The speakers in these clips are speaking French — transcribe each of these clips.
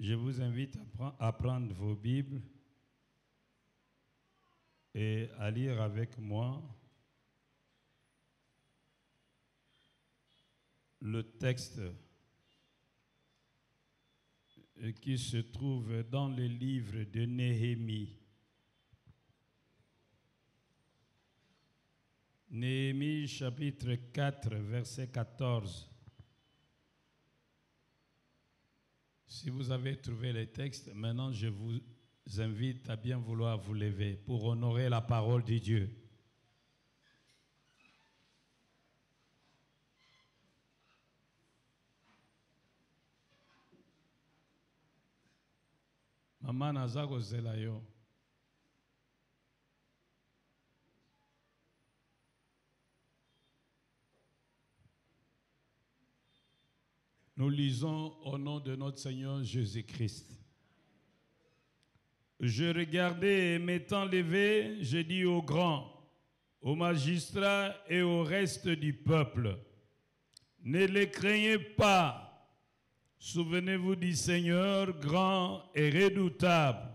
Je vous invite à prendre vos Bibles et à lire avec moi le texte qui se trouve dans le livre de Néhémie. Néhémie chapitre 4, verset 14. Si vous avez trouvé les textes, maintenant je vous invite à bien vouloir vous lever pour honorer la parole de Dieu. Maman Nazako Zelayo. Nous lisons au nom de notre Seigneur Jésus-Christ. Je regardais et m'étant levé, je dis aux grands, aux magistrats et au reste du peuple, ne les craignez pas. Souvenez-vous du Seigneur grand et redoutable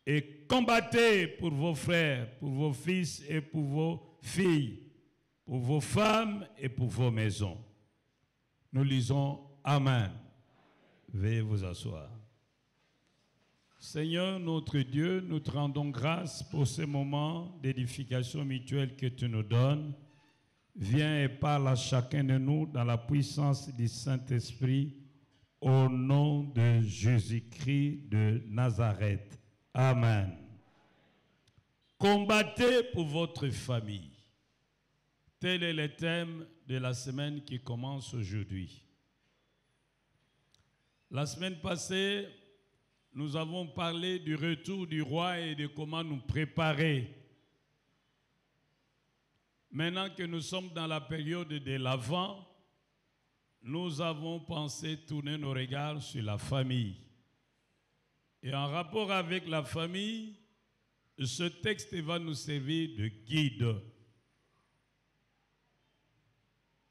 et combattez pour vos frères, pour vos fils et pour vos filles, pour vos femmes et pour vos maisons. Nous lisons Amen. Veuillez vous asseoir. Seigneur notre Dieu, nous te rendons grâce pour ce moment d'édification mutuelle que tu nous donnes. Viens et parle à chacun de nous dans la puissance du Saint-Esprit au nom de Jésus-Christ de Nazareth. Amen. Combattez pour votre famille. Tel est le thème de la semaine qui commence aujourd'hui. La semaine passée, nous avons parlé du retour du roi et de comment nous préparer. Maintenant que nous sommes dans la période de l'Avent, nous avons pensé tourner nos regards sur la famille. Et en rapport avec la famille, ce texte va nous servir de guide.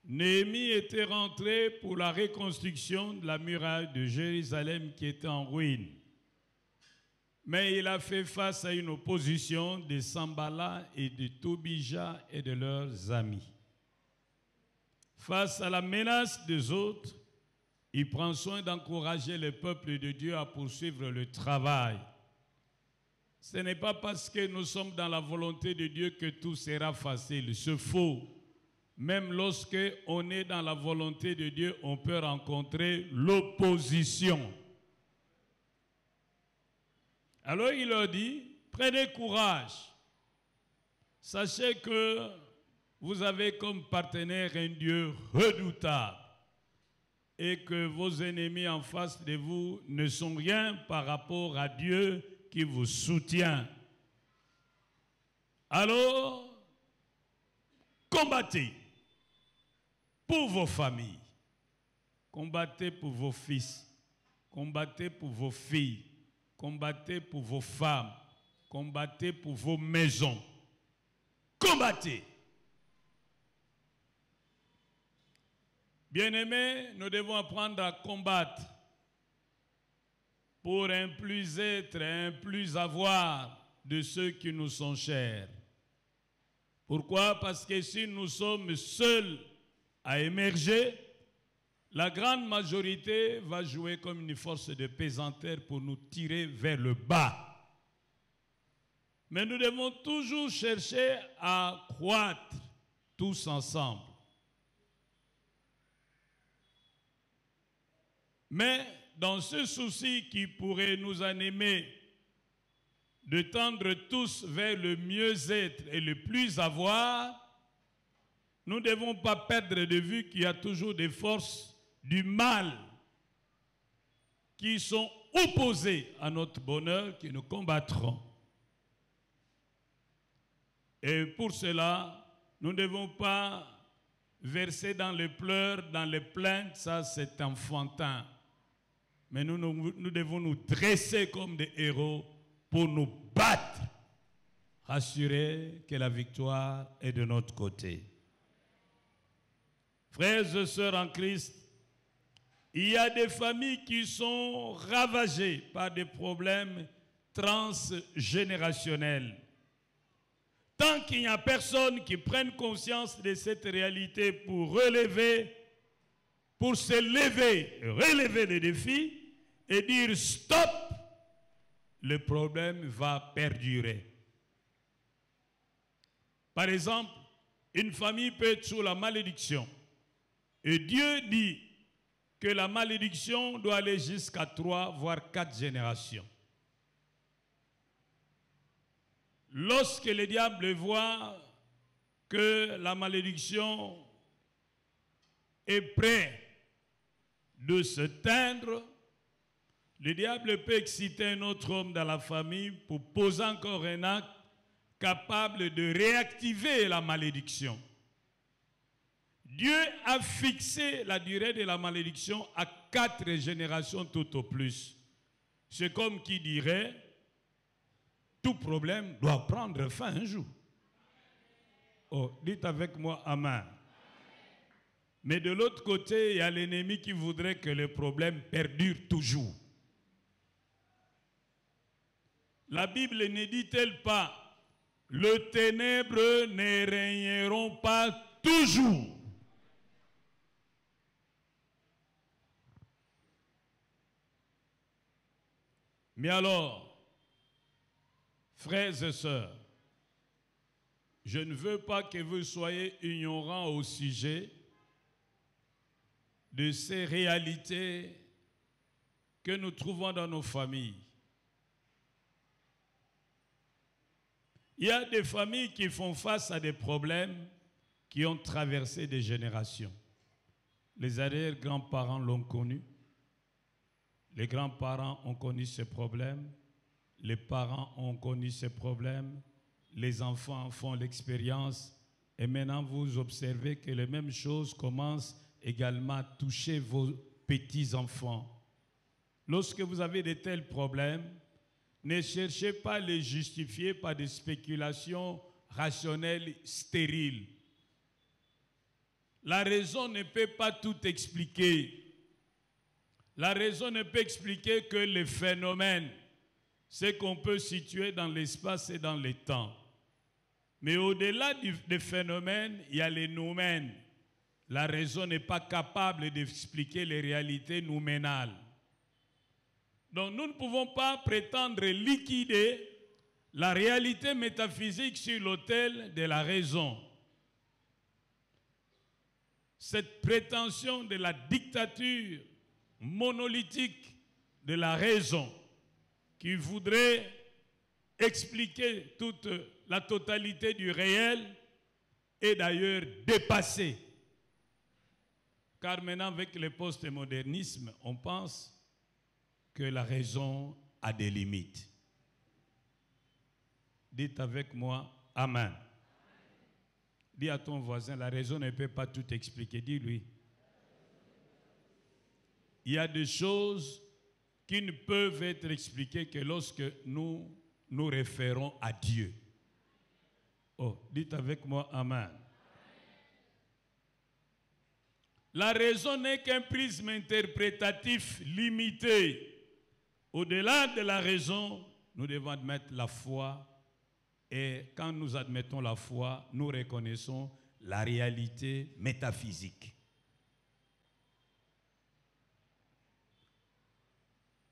Néhémie était rentré pour la reconstruction de la muraille de Jérusalem qui était en ruine. Mais il a fait face à une opposition de Sanballat et de Tobija et de leurs amis. Face à la menace des autres, il prend soin d'encourager le peuple de Dieu à poursuivre le travail. Ce n'est pas parce que nous sommes dans la volonté de Dieu que tout sera facile. C'est faux. Même lorsque on est dans la volonté de Dieu, on peut rencontrer l'opposition. Alors il leur dit, prenez courage. Sachez que vous avez comme partenaire un Dieu redoutable et que vos ennemis en face de vous ne sont rien par rapport à Dieu qui vous soutient. Alors, combattez pour vos familles, combattez pour vos fils, combattez pour vos filles, combattez pour vos femmes, combattez pour vos maisons, combattez. Bien-aimés, nous devons apprendre à combattre pour un plus être, un plus avoir de ceux qui nous sont chers. Pourquoi? Parce que si nous sommes seuls à émerger, la grande majorité va jouer comme une force de pesanteur pour nous tirer vers le bas. Mais nous devons toujours chercher à croître tous ensemble. Mais dans ce souci qui pourrait nous animer de tendre tous vers le mieux-être et le plus avoir, nous ne devons pas perdre de vue qu'il y a toujours des forces du mal qui sont opposées à notre bonheur, qui nous combattront. Et pour cela, nous ne devons pas verser dans les pleurs, dans les plaintes, ça c'est enfantin. Mais nous devons nous dresser comme des héros pour nous battre, rassurer que la victoire est de notre côté. Frères et sœurs en Christ, Il y a des familles qui sont ravagées par des problèmes transgénérationnels. Tant qu'il n'y a personne qui prenne conscience de cette réalité pour relever, pour se lever, relever les défis et dire stop, le problème va perdurer. Par exemple, une famille peut être sous la malédiction. Et Dieu dit que la malédiction doit aller jusqu'à 3, voire 4 générations. Lorsque le diable voit que la malédiction est près de se teindre, le diable peut exciter un autre homme dans la famille pour poser encore un acte capable de réactiver la malédiction. Dieu a fixé la durée de la malédiction à 4 générations tout au plus. C'est comme qui dirait, tout problème doit prendre fin un jour. Oh, dites avec moi amen. Mais de l'autre côté, il y a l'ennemi qui voudrait que le problème perdure toujours. La Bible ne dit-elle pas, les ténèbres ne régneront pas toujours. Mais alors, frères et sœurs, je ne veux pas que vous soyez ignorants au sujet de ces réalités que nous trouvons dans nos familles. Il y a des familles qui font face à des problèmes qui ont traversé des générations. Les arrière-grands-parents l'ont connu. Les grands-parents ont connu ces problèmes. Les parents ont connu ces problèmes. Les enfants font l'expérience. Et maintenant, vous observez que les mêmes choses commencent également à toucher vos petits-enfants. Lorsque vous avez de tels problèmes, ne cherchez pas à les justifier par des spéculations rationnelles stériles. La raison ne peut pas tout expliquer. La raison ne peut expliquer que les phénomènes, c'est qu'on peut situer dans l'espace et dans le temps. Mais au-delà des phénomènes, il y a les noumènes. La raison n'est pas capable d'expliquer les réalités nouménales. Donc nous ne pouvons pas prétendre liquider la réalité métaphysique sur l'autel de la raison. Cette prétention de la dictature monolithique de la raison qui voudrait expliquer toute la totalité du réel est d'ailleurs dépassée. Car maintenant, avec le postmodernisme, on pense que la raison a des limites. Dites avec moi, amen. Dis à ton voisin, la raison ne peut pas tout expliquer. Dis-lui. Il y a des choses qui ne peuvent être expliquées que lorsque nous nous référons à Dieu. Oh, dites avec moi, amen. La raison n'est qu'un prisme interprétatif limité. Au-delà de la raison, nous devons admettre la foi. Et quand nous admettons la foi, nous reconnaissons la réalité métaphysique.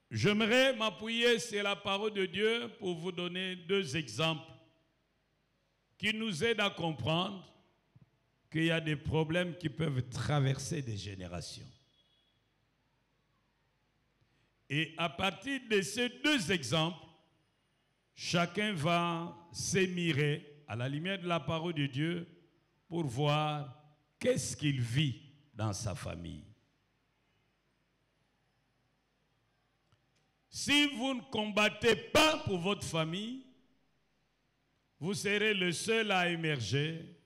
J'aimerais m'appuyer sur la parole de Dieu pour vous donner 2 exemples qui nous aident à comprendre qu'il y a des problèmes qui peuvent traverser des générations. Et à partir de ces 2 exemples, chacun va s'émirer à la lumière de la parole de Dieu pour voir qu'est-ce qu'il vit dans sa famille. Si vous ne combattez pas pour votre famille, vous serez le seul à émerger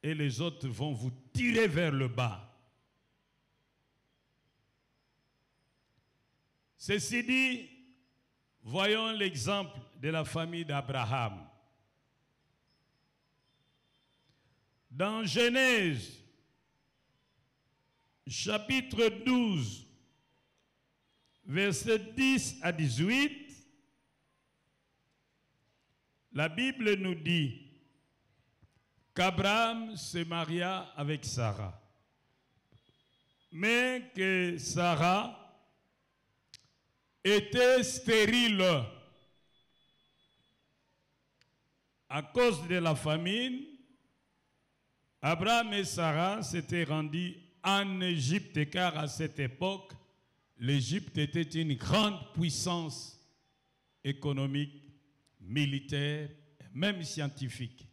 et les autres vont vous tirer vers le bas. Ceci dit, voyons l'exemple de la famille d'Abraham. Dans Genèse, chapitre 12, versets 10 à 18, la Bible nous dit qu'Abraham se maria avec Sarah, mais que Sarah était stérile à cause de la famine. Abraham et Sarah s'étaient rendus en Égypte, car à cette époque, l'Égypte était une grande puissance économique, militaire, même scientifique.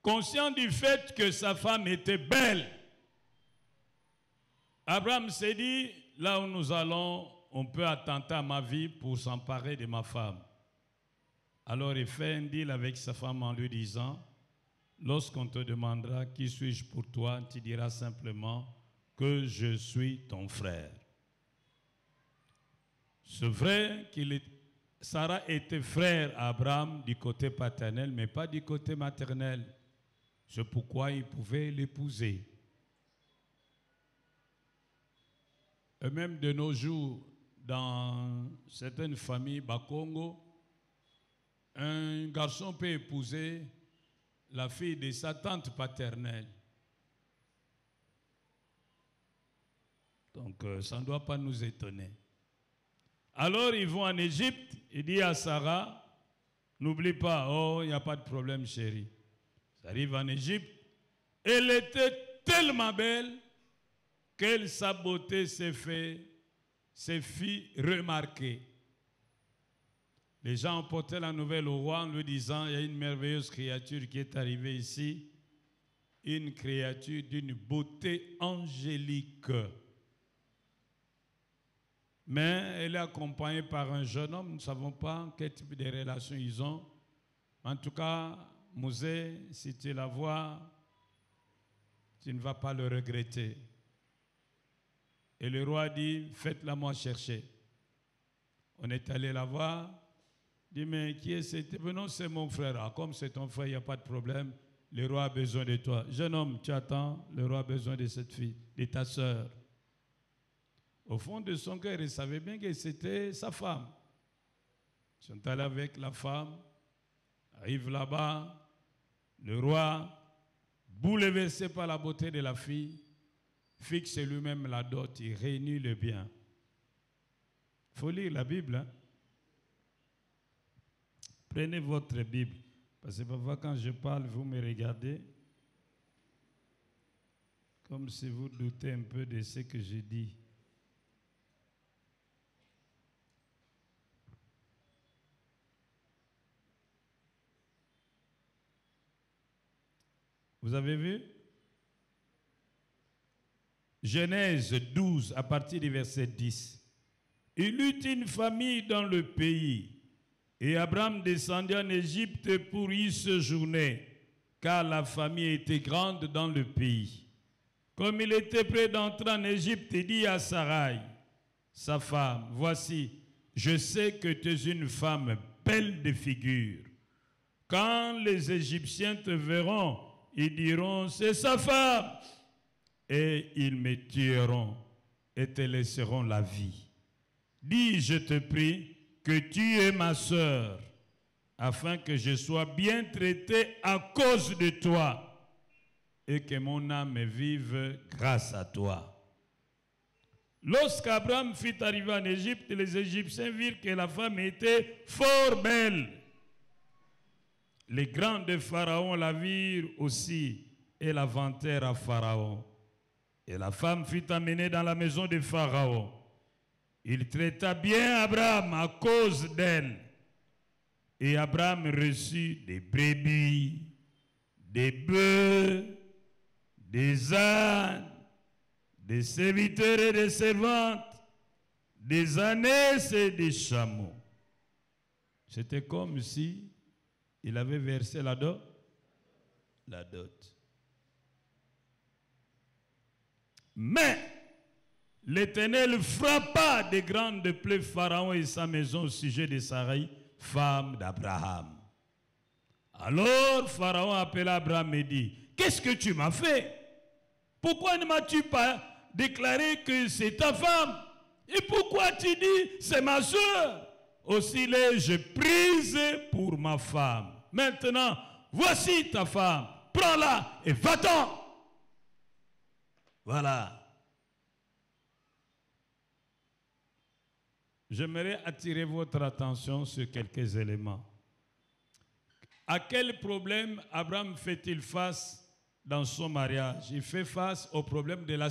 Conscient du fait que sa femme était belle, Abraham s'est dit, là où nous allons, on peut attenter à ma vie pour s'emparer de ma femme. Alors il fait un deal avec sa femme en lui disant, lorsqu'on te demandera qui suis-je pour toi, tu diras simplement que je suis ton frère. C'est vrai que Sarah était frère à Abraham du côté paternel, mais pas du côté maternel. C'est pourquoi il pouvait l'épouser. Et même de nos jours, dans certaines familles Bakongo, un garçon peut épouser la fille de sa tante paternelle. Donc, ça ne doit pas nous étonner. Alors, ils vont en Égypte, il dit à Sarah, n'oublie pas, oh, il n'y a pas de problème, chérie. Ça arrive en Égypte. Elle était tellement belle qu'elle, sa beauté s'est fit remarquer. Les gens ont porté la nouvelle au roi en lui disant, il y a une merveilleuse créature qui est arrivée ici, une créature d'une beauté angélique. Mais elle est accompagnée par un jeune homme, nous ne savons pas quel type de relation ils ont. En tout cas, Mosè, si tu la vois, tu ne vas pas le regretter. Et le roi dit, faites-la moi chercher. On est allé la voir. Il dit, mais qui est cet? Non, c'est mon frère. Ah, comme c'est ton frère, il n'y a pas de problème. Le roi a besoin de toi. Jeune homme, tu attends, le roi a besoin de cette fille, de ta sœur. Au fond de son cœur, il savait bien que c'était sa femme. Ils sont allés avec la femme, arrive là-bas, le roi, bouleversé par la beauté de la fille, fixe lui-même la dot, il réunit le bien. Il faut lire la Bible. Hein? Prenez votre Bible, parce que parfois quand je parle, vous me regardez comme si vous doutez un peu de ce que je dis. Vous avez vu? Genèse 12, à partir du verset 10. Il eut une famille dans le pays, et Abraham descendit en Égypte pour y séjourner, car la famille était grande dans le pays. Comme il était prêt d'entrer en Égypte, il dit à Sarai, sa femme, voici, je sais que tu es une femme belle de figure. Quand les Égyptiens te verront, ils diront, c'est sa femme, et ils me tueront et te laisseront la vie. Dis, je te prie, que tu es ma sœur, afin que je sois bien traité à cause de toi, et que mon âme vive grâce à toi. Lorsqu'Abraham fut arrivé en Égypte, les Égyptiens virent que la femme était fort belle. Les grands de Pharaon la virent aussi et la vantèrent à Pharaon. Et la femme fut amenée dans la maison de Pharaon. Il traita bien Abraham à cause d'elle. Et Abraham reçut des brebis, des bœufs, des ânes, des serviteurs et des servantes, des ânesses et des chameaux. C'était comme si il avait versé la dot. Mais l'Éternel frappa de grandes plaies Pharaon et sa maison au sujet de Sarai, femme d'Abraham. Alors Pharaon appela Abraham et dit, qu'est-ce que tu m'as fait? Pourquoi ne m'as-tu pas déclaré que c'est ta femme. Et pourquoi tu dis c'est ma soeur? Aussi l'ai-je prise pour ma femme. Maintenant, voici ta femme. Prends-la et va-t'en. Voilà. J'aimerais attirer votre attention sur quelques éléments. À quel problème Abraham fait-il face dans son mariage? Il fait face au problème de la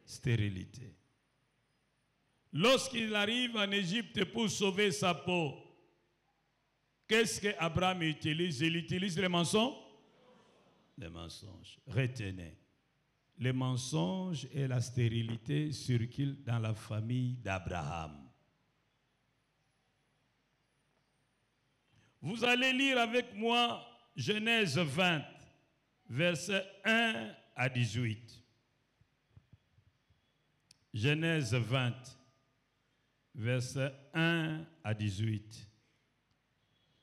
stérilité. Lorsqu'il arrive en Égypte pour sauver sa peau, qu'est-ce qu'Abraham utilise? Il utilise les mensonges? Les mensonges. Retenez. Les mensonges et la stérilité circulent dans la famille d'Abraham. Vous allez lire avec moi Genèse 20, versets 1 à 18. Genèse 20, versets 1 à 18.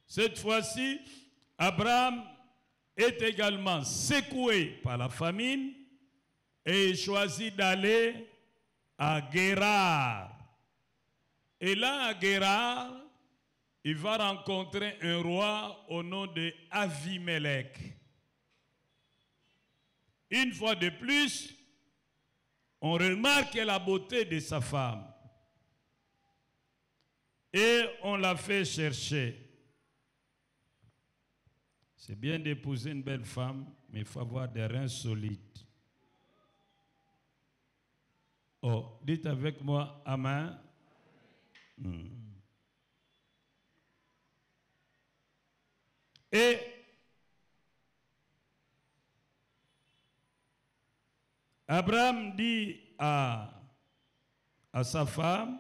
Cette fois-ci, Abraham est également secoué par la famine et il choisit d'aller à Guérar. Et là, à Guérar, il va rencontrer un roi au nom de Avimelech. Une fois de plus, on remarque la beauté de sa femme. Et on la fait chercher. C'est bien d'épouser une belle femme, mais il faut avoir des reins solides. Oh, dites avec moi, Amen. Et Abraham dit à sa femme,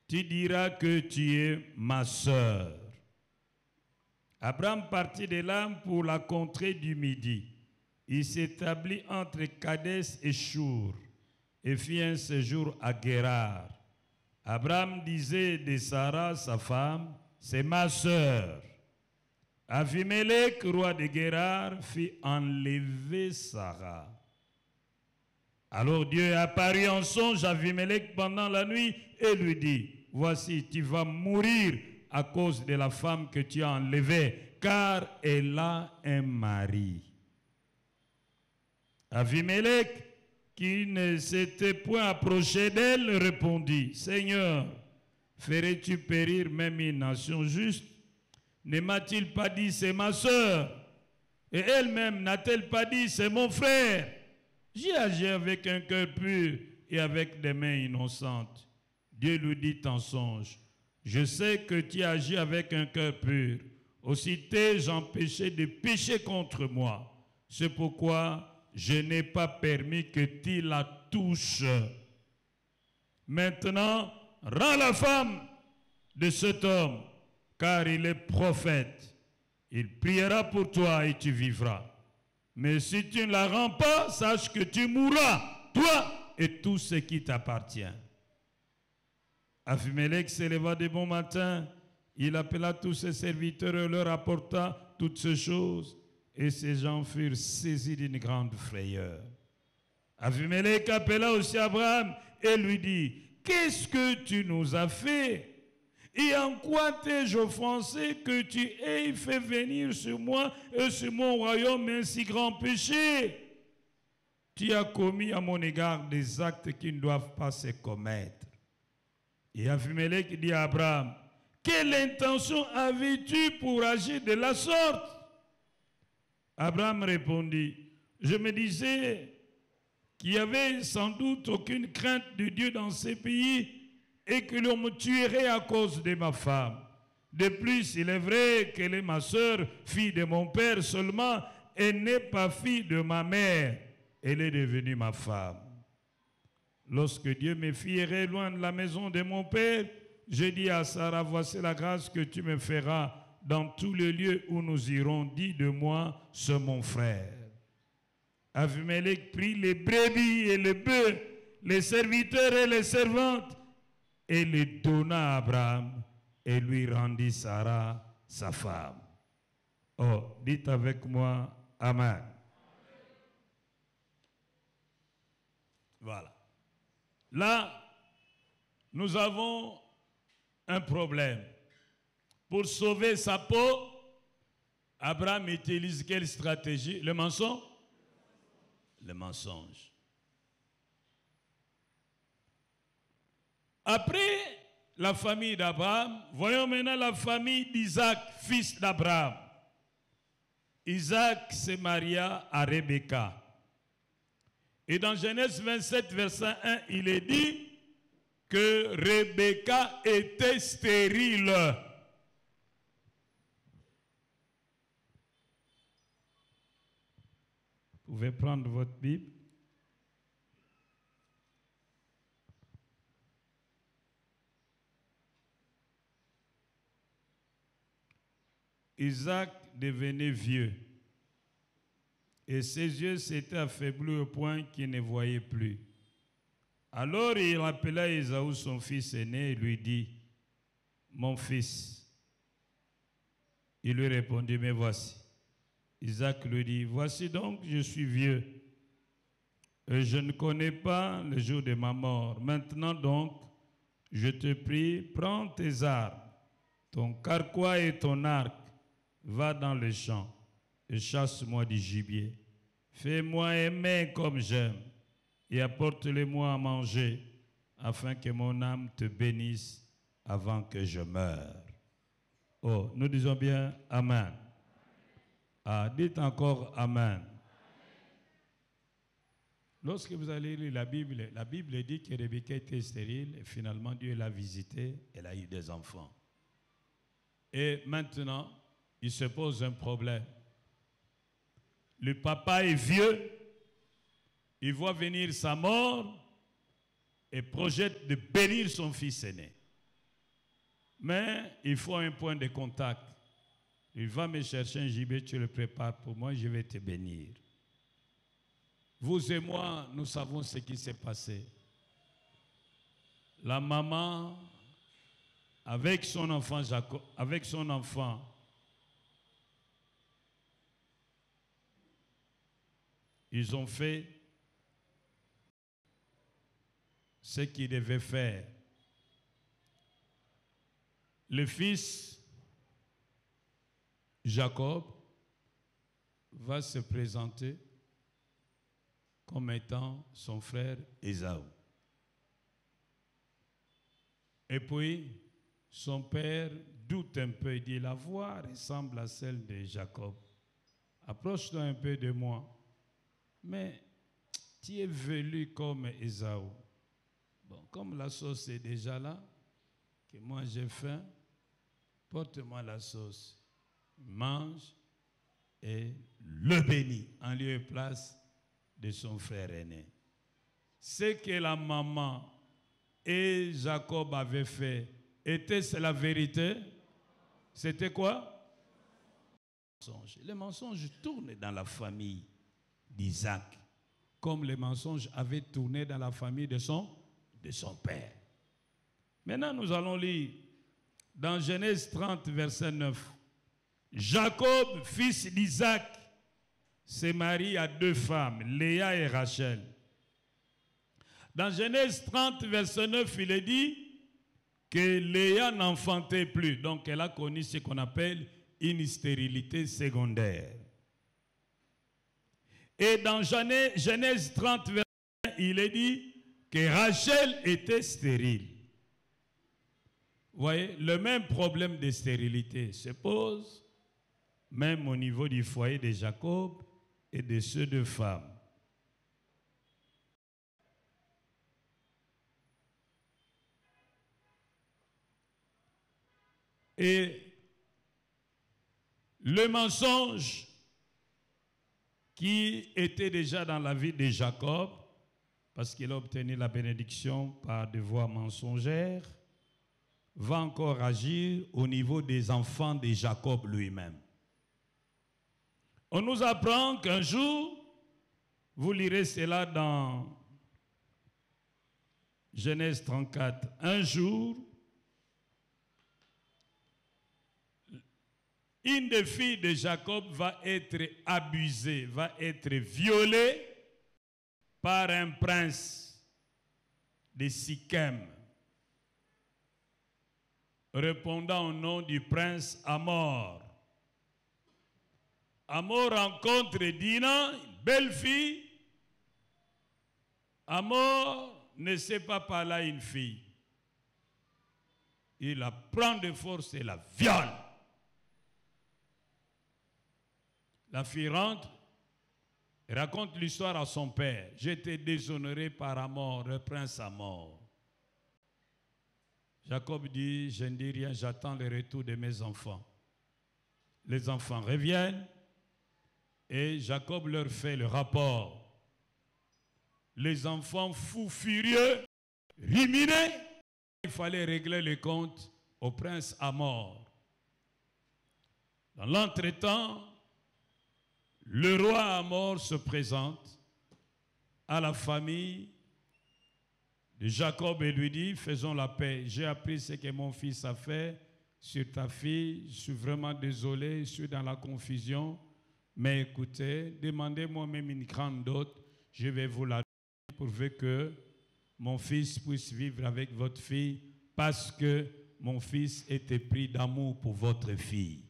tu diras que tu es ma sœur. Abraham partit de là pour la contrée du Midi. Il s'établit entre Kadès et Shur et fit un séjour à Guérar. Abraham disait de Sarah, sa femme, c'est ma sœur. Avimelech, roi de Guérar, fit enlever Sarah. Alors Dieu est apparu en songe à Avimelech pendant la nuit et lui dit, voici, tu vas mourir à cause de la femme que tu as enlevée, car elle a un mari. Avimelech, qui ne s'était point approché d'elle, répondit, Seigneur, ferais-tu périr même une nation juste? Ne m'a-t-il pas dit, c'est ma sœur? Et elle-même n'a-t-elle pas dit, c'est mon frère? J'ai agi avec un cœur pur et avec des mains innocentes. Dieu lui dit en songe, je sais que tu agis avec un cœur pur. Aussi t'ai-je empêché de pécher contre moi. C'est pourquoi je n'ai pas permis que tu la touches. Maintenant, rends la femme de cet homme, car il est prophète. Il priera pour toi et tu vivras. Mais si tu ne la rends pas, sache que tu mourras, toi et tout ce qui t'appartient. Avimelech s'éleva de bon matin, il appela tous ses serviteurs et leur apporta toutes ces choses, et ces gens furent saisis d'une grande frayeur. Avimelech appela aussi Abraham et lui dit, qu'est-ce que tu nous as fait? Et en quoi t'ai-je offensé que tu aies fait venir sur moi et sur mon royaume un si grand péché? Tu as commis à mon égard des actes qui ne doivent pas se commettre. Et Avimelech dit à Abraham, quelle intention avais-tu pour agir de la sorte? Abraham répondit, je me disais qu'il n'y avait sans doute aucune crainte de Dieu dans ces pays et que l'on me tuerait à cause de ma femme. De plus, il est vrai qu'elle est ma sœur, fille de mon père seulement, et n'est pas fille de ma mère. Elle est devenue ma femme. Lorsque Dieu me fit errer loin de la maison de mon père, j'ai dit à Sarah, voici la grâce que tu me feras dans tous les lieux où nous irons. Dis de moi, c'est mon frère. Avimelech prit les brebis et les bœufs, les serviteurs et les servantes, et les donna à Abraham et lui rendit Sarah, sa femme. Oh, dites avec moi, Amen. Voilà. Là, nous avons un problème. Pour sauver sa peau, Abraham utilise quelle stratégie? Le mensonge? Le mensonge. Après la famille d'Abraham, voyons maintenant la famille d'Isaac, fils d'Abraham. Isaac se maria à Rebecca. Et dans Genèse 27, verset 1, il est dit que Rebecca était stérile. Vous pouvez prendre votre Bible. Isaac devenait vieux et ses yeux s'étaient affaiblis au point qu'il ne voyait plus. Alors il appela Ésaü, son fils aîné, et lui dit, « Mon fils. » Il lui répondit, « Mais voici. » Isaac lui dit, « Voici donc, je suis vieux, et je ne connais pas le jour de ma mort. Maintenant donc, je te prie, prends tes armes, ton carquois et ton arc, va dans le champ et chasse-moi du gibier. Fais-moi aimer comme j'aime et apporte-le-moi à manger, afin que mon âme te bénisse avant que je meure. » Oh, nous disons bien Amen. Ah, dites encore Amen. Lorsque vous allez lire la Bible dit que Rebecca était stérile et finalement Dieu l'a visitée, elle a eu des enfants. Et maintenant, il se pose un problème. Le papa est vieux, il voit venir sa mort et projette de bénir son fils aîné. Mais il faut un point de contact. Il va me chercher un gibier, tu le prépares pour moi, je vais te bénir. Vous et moi, nous savons ce qui s'est passé. La maman, avec son enfant Jacob, ils ont fait ce qu'ils devaient faire. Le fils Jacob va se présenter comme étant son frère Ésaü. Et puis, son père doute un peu, il dit, la voix ressemble à celle de Jacob. Approche-toi un peu de moi. Mais tu es velu comme Ésaü. Bon, comme la sauce est déjà là, que moi j'ai faim, porte-moi la sauce. Mange et le bénit en lieu et place de son frère aîné. Ce que la maman et Jacob avaient fait, était-ce la vérité? C'était quoi? Les mensonges tournent dans la famille d'Isaac, comme les mensonges avaient tourné dans la famille de son père. Maintenant, nous allons lire dans Genèse 30, verset 9. Jacob, fils d'Isaac, se marie à deux femmes, Léa et Rachel. Dans Genèse 30, verset 9, il est dit que Léa n'enfantait plus. Donc, elle a connu ce qu'on appelle une stérilité secondaire. Et dans Genèse 30, verset 1, il est dit que Rachel était stérile. Vous voyez, le même problème de stérilité se pose même au niveau du foyer de Jacob et de ceux de femmes. Et le mensonge qui était déjà dans la vie de Jacob, parce qu'il a obtenu la bénédiction par des voies mensongères, va encore agir au niveau des enfants de Jacob lui-même. On nous apprend qu'un jour, vous lirez cela dans Genèse 34, un jour, une des filles de Jacob va être abusée, va être violée par un prince. de Sichem, répondant au nom du prince Hamor. Hamor rencontre Dina, une belle fille. Hamor ne sait pas parler à une fille. Il la prend de force et la viole. La fille rentre et raconte l'histoire à son père. J'ai été déshonoré par Hamor, le prince Hamor. Jacob dit, je ne dis rien, j'attends le retour de mes enfants. Les enfants reviennent et Jacob leur fait le rapport. Les enfants fous furieux, ruminés, il fallait régler les comptes au prince Hamor. Dans l'entretemps, le roi Hamor se présente à la famille de Jacob et lui dit, faisons la paix. J'ai appris ce que mon fils a fait sur ta fille. Je suis vraiment désolé, je suis dans la confusion. Mais écoutez, demandez-moi même une grande dot. Je vais vous la donner pourvu que mon fils puisse vivre avec votre fille parce que mon fils était pris d'amour pour votre fille.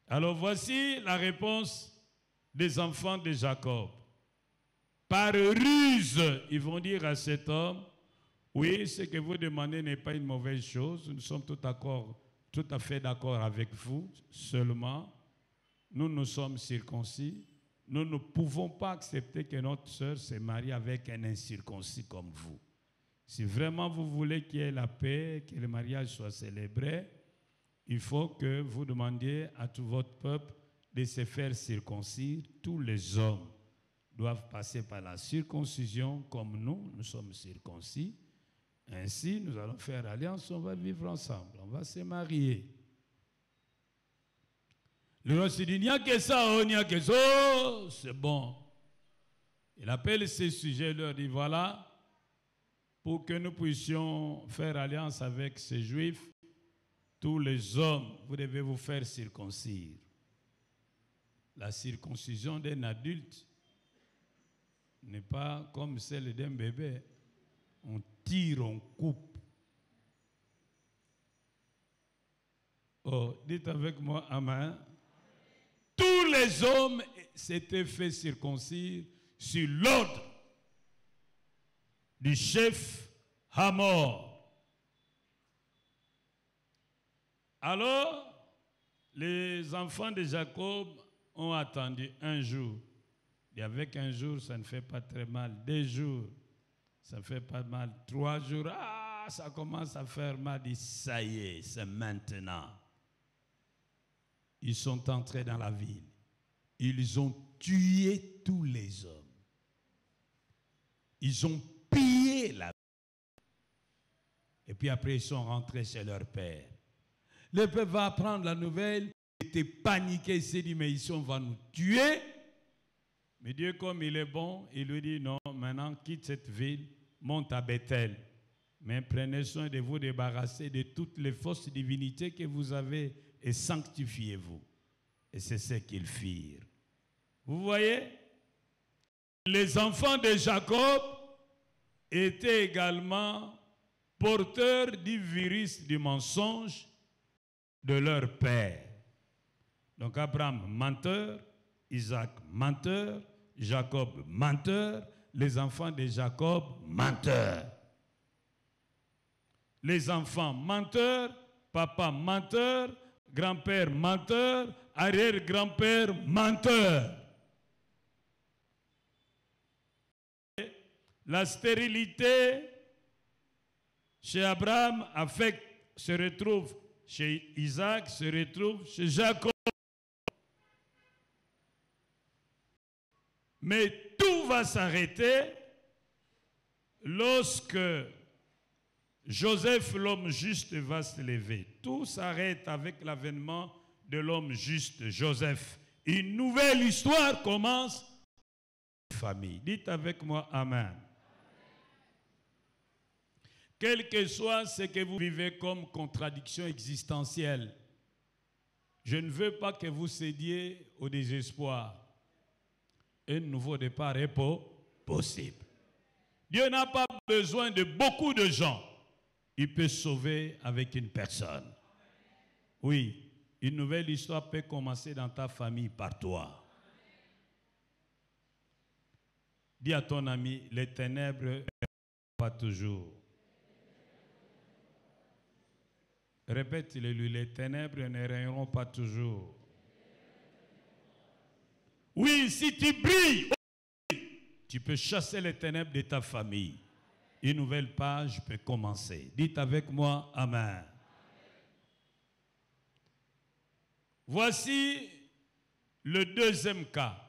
Alors voici la réponse des enfants de Jacob. Par ruse, ils vont dire à cet homme, oui, ce que vous demandez n'est pas une mauvaise chose, nous sommes tout à fait d'accord avec vous, seulement, nous sommes circoncis, nous ne pouvons pas accepter que notre sœur se marie avec un incirconcis comme vous. Si vraiment vous voulez qu'il y ait la paix, que le mariage soit célébré, il faut que vous demandiez à tout votre peuple de se faire circoncire. Tous les hommes doivent passer par la circoncision comme nous sommes circoncis. Ainsi, nous allons faire alliance, on va vivre ensemble, on va se marier. Le roi se dit, il n'y a que ça, il n'y a que ça, c'est bon. Il appelle ces sujets, il leur dit, voilà, pour que nous puissions faire alliance avec ces Juifs, tous les hommes, vous devez vous faire circoncire. La circoncision d'un adulte n'est pas comme celle d'un bébé. On tire, on coupe. Oh, dites avec moi, amen. Tous les hommes s'étaient fait circoncire sur l'ordre du chef Hamor. Alors, les enfants de Jacob ont attendu un jour. Et avec un jour, ça ne fait pas très mal. 2 jours, ça ne fait pas mal. 3 jours, ça commence à faire mal. Dit, ça y est, c'est maintenant. Ils sont entrés dans la ville. Ils ont tué tous les hommes. Ils ont pillé la ville. Et puis après, ils sont rentrés chez leur père. Le peuple va apprendre la nouvelle. Il était paniqué. Il s'est dit, mais ici, on va nous tuer. Mais Dieu, comme il est bon, il lui dit, non, maintenant, quitte cette ville, monte à Bethel. Mais prenez soin de vous débarrasser de toutes les fausses divinités que vous avez et sanctifiez-vous. Et c'est ce qu'ils firent. Vous voyez, les enfants de Jacob étaient également porteurs du virus du mensonge de leur père. Donc Abraham, menteur, Isaac, menteur, Jacob, menteur, les enfants de Jacob, menteurs. Les enfants, menteurs, papa, menteur, grand-père, menteur, arrière-grand-père, menteur. La stérilité chez Abraham se retrouve chez Isaac, se retrouve chez Jacob. Mais tout va s'arrêter lorsque Joseph, l'homme juste, va se lever. Tout s'arrête avec l'avènement de l'homme juste, Joseph. Une nouvelle histoire commence. Famille. Dites avec moi, amen. Quel que soit ce que vous vivez comme contradiction existentielle, je ne veux pas que vous cédiez au désespoir. Un nouveau départ est possible. Dieu n'a pas besoin de beaucoup de gens. Il peut sauver avec une personne. Oui, une nouvelle histoire peut commencer dans ta famille par toi. Dis à ton ami, les ténèbres ne règnent pas toujours. Répète-le lui, les ténèbres ne règneront pas toujours. Oui, si tu brilles, tu peux chasser les ténèbres de ta famille. Une nouvelle page peut commencer. Dites avec moi, Amen. Voici le deuxième cas.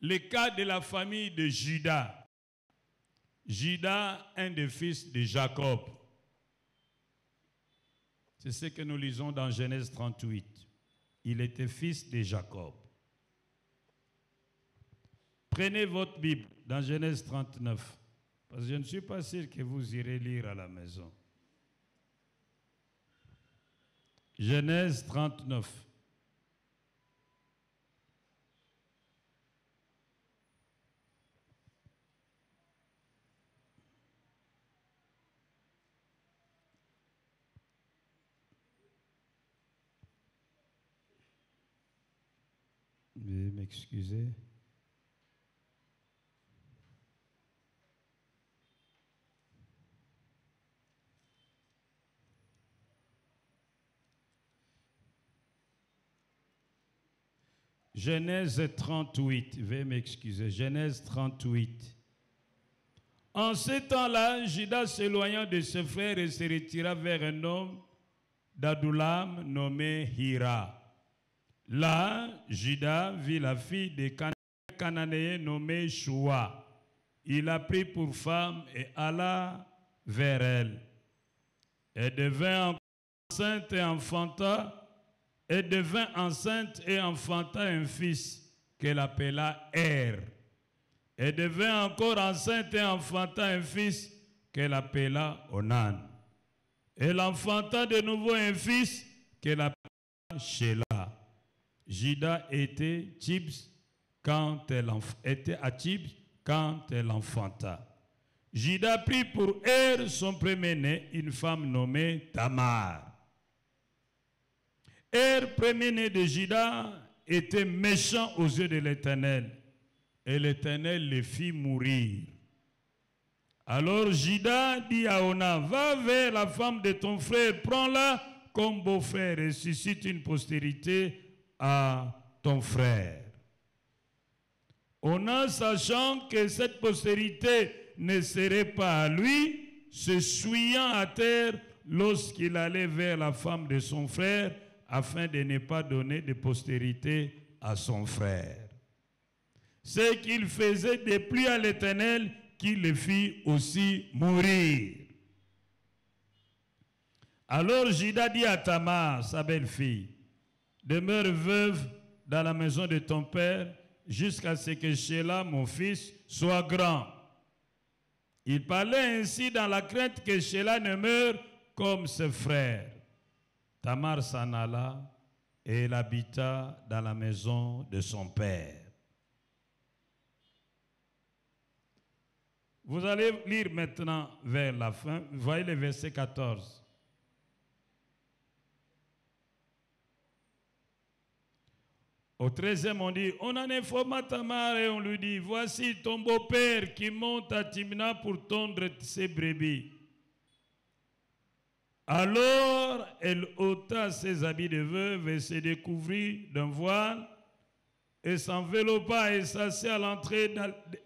Le cas de la famille de Judas. Judas, un des fils de Jacob. C'est ce que nous lisons dans Genèse 38. Il était fils de Jacob. Prenez votre Bible dans Genèse 39. Parce que je ne suis pas sûr que vous irez lire à la maison. Genèse 39. Veuillez m'excuser. Genèse 38, veuillez m'excuser. Genèse 38. En ce temps-là, Judas s'éloigna de ses frères et se retira vers un homme d'Adullam nommé Hira. Là, Judas vit la fille de Cananéen nommée Shua. Il la prit pour femme et alla vers elle. Elle devint enceinte et enfanta un fils qu'elle appela Er. Elle devint encore enceinte et enfanta un fils qu'elle appela Onan. Elle enfanta de nouveau un fils qu'elle appela Shelah. Judas était à Tibs quand elle enfanta. Judas prit pour Er, son premier-né, une femme nommée Tamar. Premier-né de Judas, était méchant aux yeux de l'Éternel, et l'Éternel le fit mourir. Alors Judas dit à Onan, va vers la femme de ton frère, prends-la comme beau-frère et suscite une postérité à ton frère. Onan, sachant que cette postérité ne serait pas à lui, se souillant à terre lorsqu'il allait vers la femme de son frère, afin de ne pas donner de postérité à son frère. Ce qu'il faisait déplut à l'Éternel, qui le fit aussi mourir. Alors Judas dit à Tamar, sa belle-fille, demeure veuve dans la maison de ton père, jusqu'à ce que Shelah, mon fils, soit grand. Il parlait ainsi dans la crainte que Shelah ne meure comme ses frères. Tamar s'en alla et elle habita dans la maison de son père. Vous allez lire maintenant vers la fin. Voyez le verset 14. Au 13e, on dit, on en informa Tamar et on lui dit, voici ton beau-père qui monte à Timna pour tondre ses brebis. Alors, elle ôta ses habits de veuve et se découvrit d'un voile et s'enveloppa et s'assit à l'entrée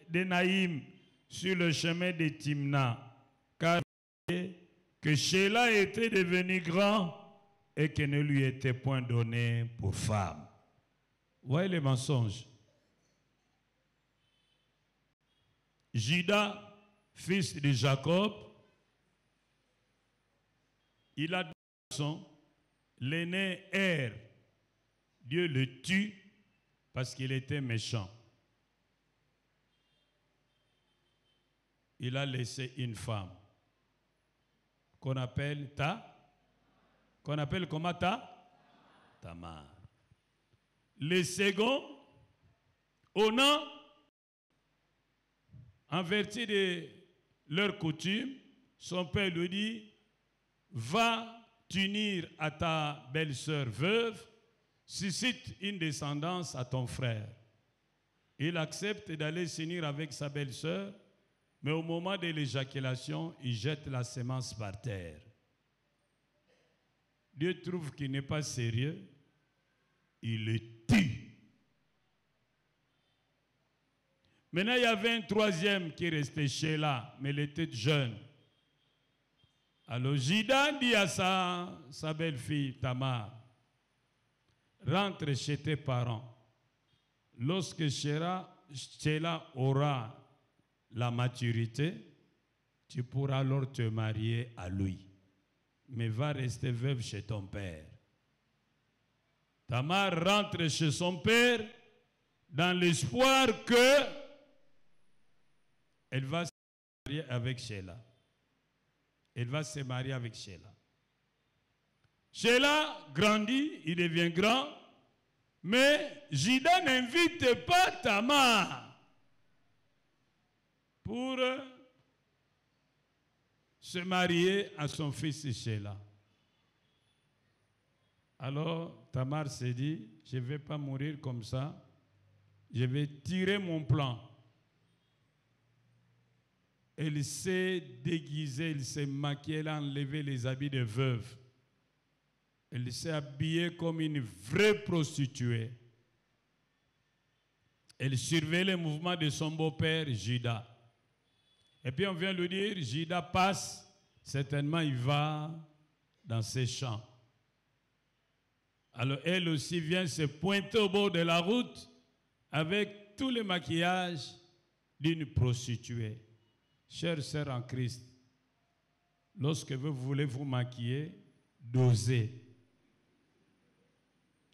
de Naïm sur le chemin de Timna, car que Shelah était devenu grand et que ne lui était point donné pour femme. Voyez les mensonges. Judas, fils de Jacob, il a deux garçons. L'aîné Er, Dieu le tue parce qu'il était méchant. Il a laissé une femme qu'on appelle comment Tamar. Le second, Onan, En vertu de leur coutume, son père lui dit, va t'unir à ta belle-sœur veuve, suscite une descendance à ton frère. Il accepte d'aller s'unir avec sa belle-sœur, mais au moment de l'éjaculation, il jette la semence par terre. Dieu trouve qu'il n'est pas sérieux, il le tue. Maintenant, il y avait un troisième qui restait chez là, mais il était jeune. Alors Juda dit à sa belle-fille Tamar, rentre chez tes parents. Lorsque Sheila aura la maturité, tu pourras alors te marier à lui. Mais va rester veuve chez ton père. Tamar rentre chez son père dans l'espoir que elle va se marier avec Sheila. Elle va se marier avec Sheila. Sheila grandit, il devient grand, mais Juda n'invite pas Tamar pour se marier à son fils Sheila. Alors Tamar s'est dit, je ne vais pas mourir comme ça, je vais tirer mon plan. Elle s'est déguisée, elle s'est maquillée, elle a enlevé les habits de veuve. Elle s'est habillée comme une vraie prostituée. Elle surveillait les mouvements de son beau-père, Juda. Et puis on vient lui dire, Juda passe, certainement il va dans ses champs. Alors elle aussi vient se pointer au bord de la route avec tout le maquillage d'une prostituée. Chères sœurs en Christ, lorsque vous voulez vous maquiller, dosez.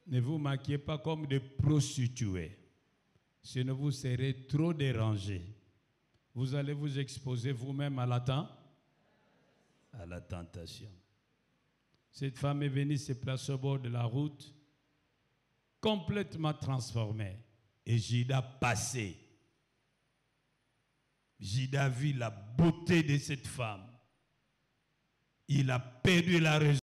Ne vous maquillez pas comme des prostituées, sinon vous serez trop dérangés. Vous allez vous exposer vous-même à la tentation. Cette femme est venue se placer au bord de la route, complètement transformée. Et Juda passait. Juda vit la beauté de cette femme. Il a perdu la raison.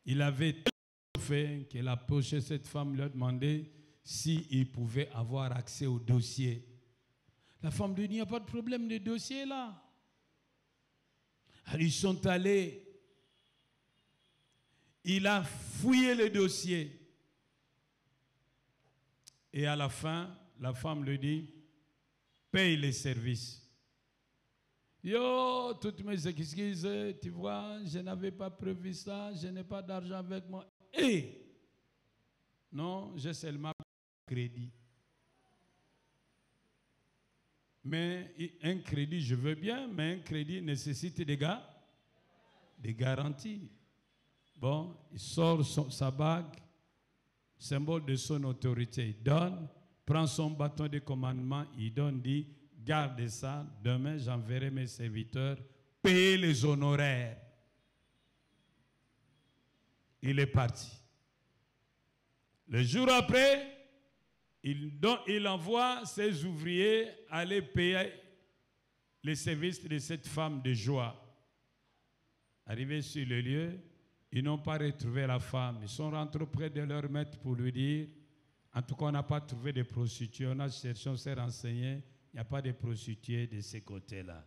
Il avait tellement fait qu'il a approché cette femme, lui a demandé s'il pouvait avoir accès au dossier. La femme lui dit, il n'y a pas de problème de dossier là. Alors, ils sont allés. Il a fouillé le dossier. Et à la fin, la femme lui dit, paye les services. Yo, toutes mes excuses, tu vois, je n'avais pas prévu ça, je n'ai pas d'argent avec moi. Et non, j'ai seulement crédit. Mais un crédit, je veux bien, mais un crédit nécessite des garanties. Bon, il sort sa bague, symbole de son autorité. Il donne, prend son bâton de commandement, il donne, dit, garde ça, demain j'enverrai mes serviteurs, payer les honoraires. Il est parti. Le jour après, il envoie ses ouvriers aller payer les services de cette femme de joie. Arrivés sur le lieu, ils n'ont pas retrouvé la femme. Ils sont rentrés auprès de leur maître pour lui dire, en tout cas, on n'a pas trouvé de prostituées. On a cherché, on s'est renseigné. Il n'y a pas de prostituées de ce côté-là.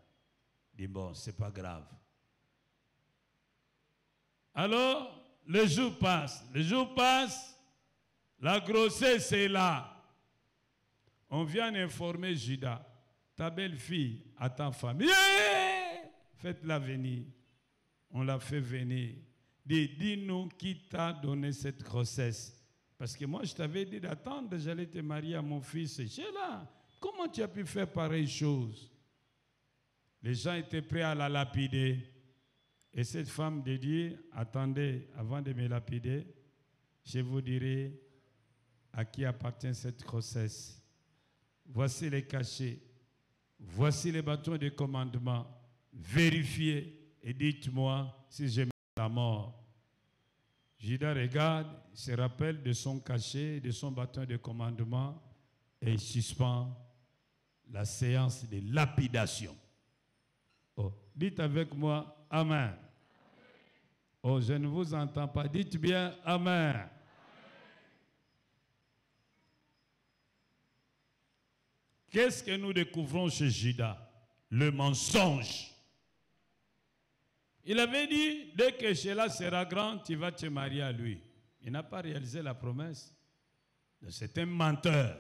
Il dit, bon, c'est pas grave. Alors, le jour passe. Le jour passe, la grossesse est là. On vient informer Juda, ta belle-fille attend femme. Yeah! Faites-la venir. On l'a fait venir. Dis-nous qui t'a donné cette grossesse. Parce que moi, je t'avais dit d'attendre, j'allais te marier à mon fils. Sheila, comment tu as pu faire pareille chose? Les gens étaient prêts à la lapider. Et cette femme de dire, attendez, avant de me lapider, je vous dirai à qui appartient cette grossesse. Voici les cachets. Voici les bâtons de commandement. Vérifiez et dites-moi si j'ai la mort. Juda regarde, se rappelle de son cachet, de son bâton de commandement et il suspend la séance de lapidation. Oh, dites avec moi, Amen. Oh, je ne vous entends pas. Dites bien, Amen. Qu'est-ce que nous découvrons chez Judas? Le mensonge. Il avait dit, dès que Sheila sera grande, tu vas te marier à lui. Il n'a pas réalisé la promesse. C'est un menteur.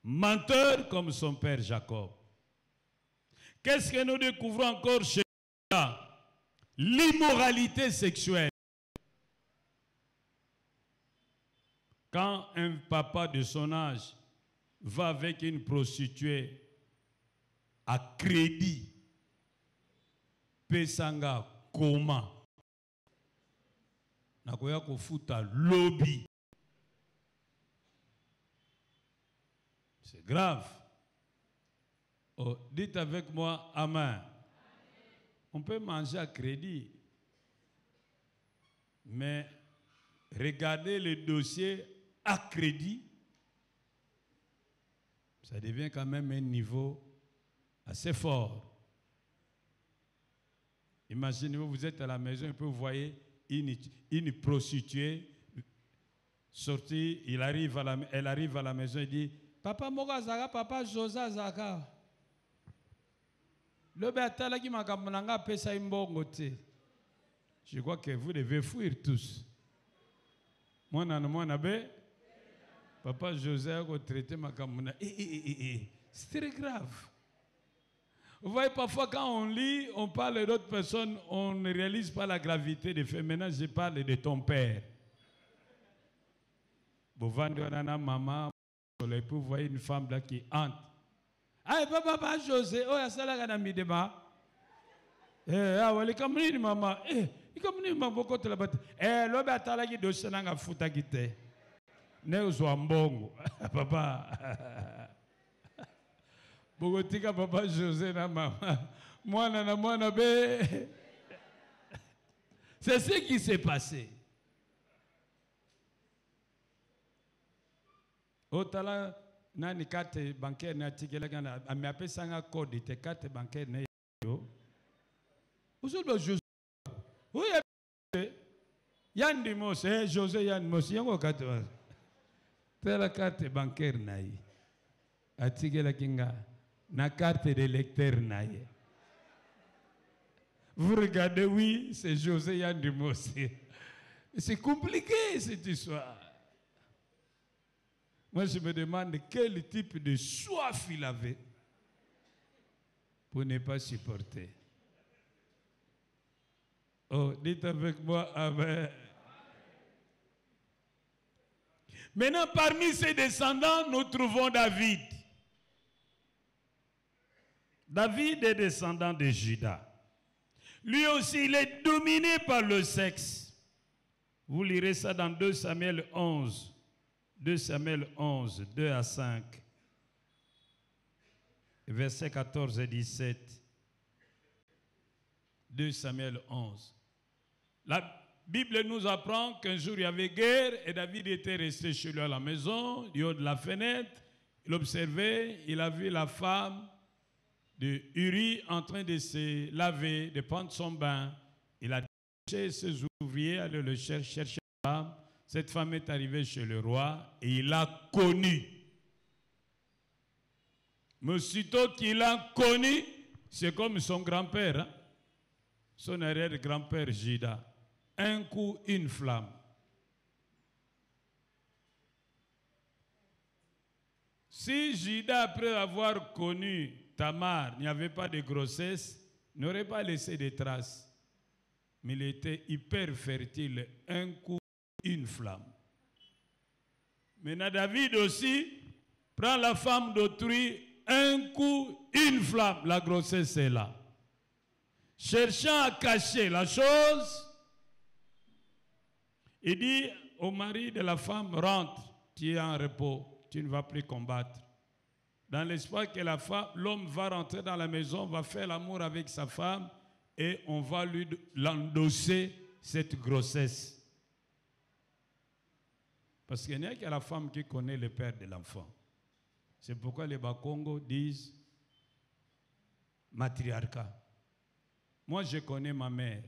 Menteur comme son père Jacob. Qu'est-ce que nous découvrons encore chez Judas? L'immoralité sexuelle. Quand un papa de son âge va avec une prostituée à crédit, pesanga koma, nakoya kofuta lobby, c'est grave. Oh, dites avec moi, Amen. On peut manger à crédit, mais regardez le dossier à crédit, ça devient quand même un niveau assez fort. Imaginez-vous, vous êtes à la maison et puis vous voyez une prostituée sortie, elle arrive à la maison et dit, Papa Moga Zaka, Papa Josa Zaka. Je crois que vous devez fuir tous. Moi, Papa José a traité ma camouna. C'est très grave. Vous voyez, parfois quand on lit, on parle d'autres personnes, on ne réalise pas la gravité des faits. Maintenant, je parle de ton père. Vous voyez une femme là qui hante. Ah, papa José, oh, ça là, on a mis des mains. Ah, ouais, comme ni maman. Comme ni maman, beaucoup de la bataille. L'homme a talagi de Senanga Futagite. Ne soit mbongo. Papa. Bogotika papa José na maman. Moi, na be. C'est ce qui s'est passé. Au talent. Nani carte bancaire na tikela kana ameape sanga code te carte bancaire na yo usulo José oui Yann Mos José Yann Mos yango carte tela carte bancaire na yi atikela kinga na carte de lecteur na yi. Vous regardez, oui, c'est José Yann Mos. C'est compliqué cette histoire. Moi, je me demande quel type de soif il avait pour ne pas supporter. Oh, dites avec moi, Amen. Maintenant, parmi ses descendants, nous trouvons David. David est descendant de Judas. Lui aussi, il est dominé par le sexe. Vous lirez ça dans 2 Samuel 11. 2 Samuel 11, 2 à 5, versets 14 et 17. 2 Samuel 11. La Bible nous apprend qu'un jour il y avait guerre et David était resté chez lui à la maison, du haut de la fenêtre. Il observait, il a vu la femme de Uri en train de se laver, de prendre son bain. Il a cherché ses ouvriers, aller le chercher la femme. Cette femme est arrivée chez le roi et il l'a connue. Mais aussitôt qu'il l'a connue, c'est comme son grand-père, hein? Son arrière-grand-père Judas. Un coup, une flamme. Si Judas, après avoir connu Tamar, n'y avait pas de grossesse, n'aurait pas laissé de traces. Mais il était hyper fertile. Un coup, une flamme. Maintenant, David aussi prend la femme d'autrui, un coup, une flamme. La grossesse est là. Cherchant à cacher la chose, il dit au mari de la femme, rentre, tu es en repos, tu ne vas plus combattre. Dans l'espoir que l'homme va rentrer dans la maison, va faire l'amour avec sa femme et on va lui l'endosser cette grossesse. Parce qu'il n'y a que la femme qui connaît le père de l'enfant. C'est pourquoi les Bakongo disent matriarcat. Moi, je connais ma mère,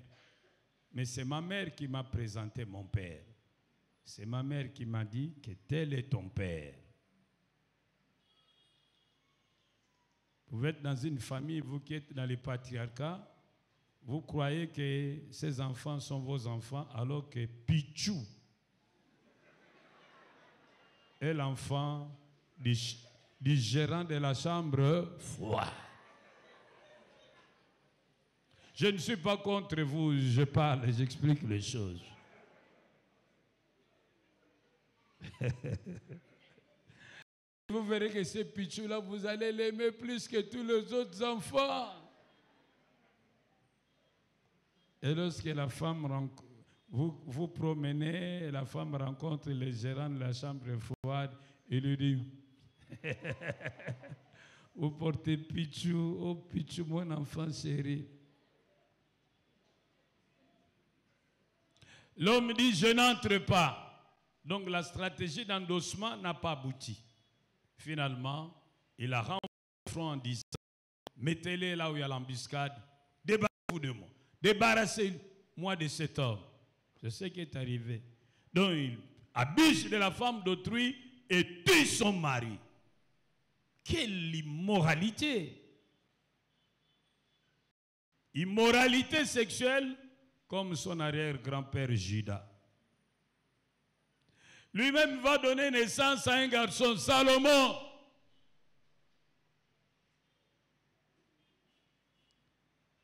mais c'est ma mère qui m'a présenté mon père. C'est ma mère qui m'a dit que tel est ton père. Vous êtes dans une famille, vous qui êtes dans les patriarcats, vous croyez que ces enfants sont vos enfants, alors que Pichou est l'enfant du gérant de la chambre froide. Je ne suis pas contre vous, je parle, j'explique les choses. Vous verrez que ce Pichou-là, vous allez l'aimer plus que tous les autres enfants. Et lorsque la femme vous promenez, la femme rencontre le gérant de la chambre froide, il lui dit vous portez Pichou, oh Pichou, mon enfant chéri. L'homme dit je n'entre pas. Donc la stratégie d'endossement n'a pas abouti. Finalement, il a rendu le front en disant mettez-les là où il y a l'embuscade, débarrassez-vous de moi. Débarrassez-moi de cet homme. C'est ce qui est arrivé. Donc, il abuse de la femme d'autrui et tue son mari. Quelle immoralité! Immoralité sexuelle comme son arrière-grand-père Judas. Lui-même va donner naissance à un garçon, Salomon.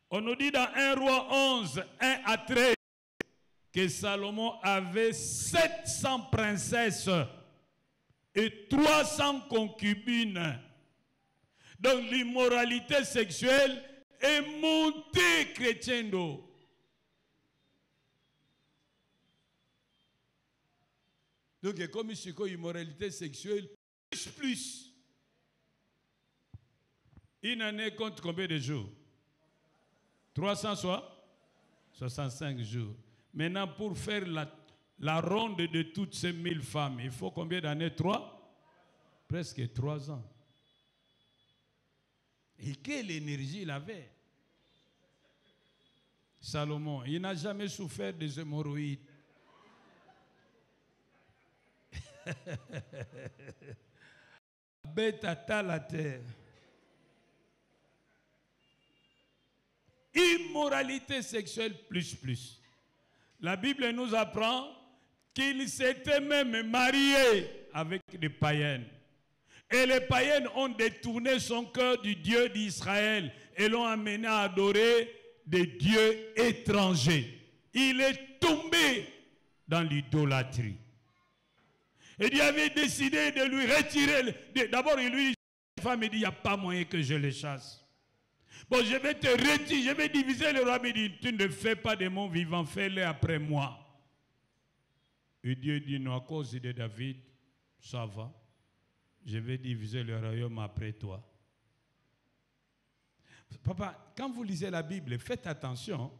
On nous dit dans 1 Roi 11, 1 à 13, que Salomon avait 700 princesses et 300 concubines. Donc l'immoralité sexuelle est montée, crescendo. Donc comme ici, immoralité sexuelle, plus. Une année compte combien de jours? 365 jours. Maintenant, pour faire la ronde de toutes ces 1000 femmes, il faut combien d'années? 3? Presque 3 ans. Et quelle énergie il avait? Salomon, il n'a jamais souffert des hémorroïdes. Bête à la terre. Immoralité sexuelle plus. La Bible nous apprend qu'il s'était même marié avec des païennes. Et les païennes ont détourné son cœur du Dieu d'Israël et l'ont amené à adorer des dieux étrangers. Il est tombé dans l'idolâtrie. Et Dieu avait décidé de lui retirer. D'abord, il lui dit, la femme, il dit, il n'y a pas moyen que je les chasse. Bon, je vais te retirer, je vais diviser le roi. Il dit, tu ne fais pas de mon vivant, fais-le après moi. Et Dieu dit, non, à cause de David, ça va. Je vais diviser le royaume après toi. Papa, quand vous lisez la Bible, faites attention.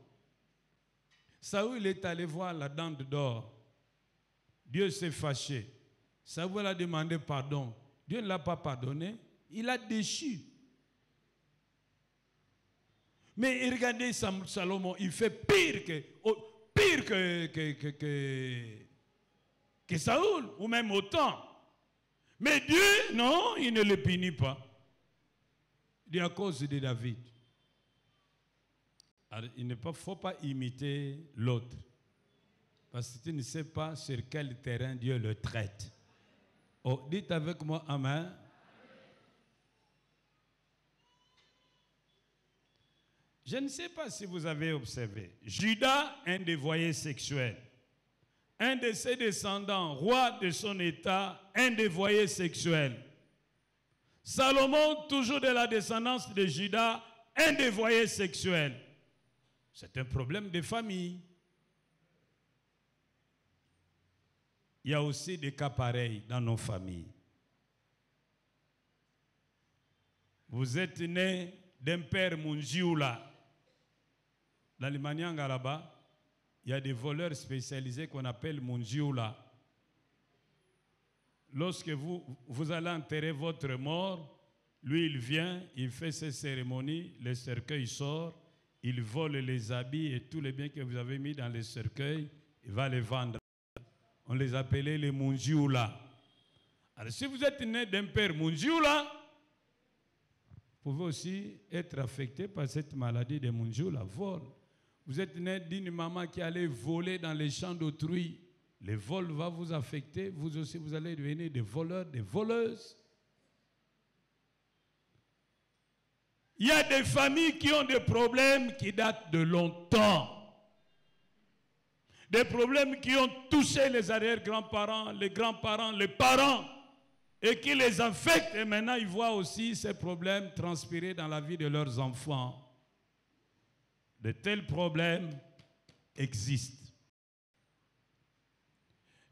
Saül est allé voir la dinde d'or. Dieu s'est fâché. Saül a demandé pardon. Dieu ne l'a pas pardonné. Il a déchu. Mais regardez Salomon, il fait pire que Saül, ou même autant. Mais Dieu, non, il ne le punit pas. Il dit à cause de David. Alors, il ne faut pas imiter l'autre. Parce que tu ne sais pas sur quel terrain Dieu le traite. Oh, dites avec moi, Amen. Je ne sais pas si vous avez observé. Judas, un dévoyé sexuel. Un de ses descendants, roi de son état, un dévoyé sexuel. Salomon, toujours de la descendance de Judas, un dévoyé sexuel. C'est un problème de famille. Il y a aussi des cas pareils dans nos familles. Vous êtes né d'un père Munjioula. Dans le Manianga là-bas, il y a des voleurs spécialisés qu'on appelle Munjioula. lorsque vous allez enterrer votre mort, lui, il vient, il fait ses cérémonies, le cercueil sort, il vole les habits et tous les biens que vous avez mis dans le cercueil, il va les vendre. On les appelait les Munjioula. Alors, si vous êtes né d'un père Munjioula, vous pouvez aussi être affecté par cette maladie de Munjioula, vol. Vous êtes né d'une maman qui allait voler dans les champs d'autrui. Le vol va vous affecter. Vous aussi, vous allez devenir des voleurs, des voleuses. Il y a des familles qui ont des problèmes qui datent de longtemps. Des problèmes qui ont touché les arrière-grands-parents, les grands-parents, les parents, et qui les affectent. Et maintenant, ils voient aussi ces problèmes transpirer dans la vie de leurs enfants. De tels problèmes existent.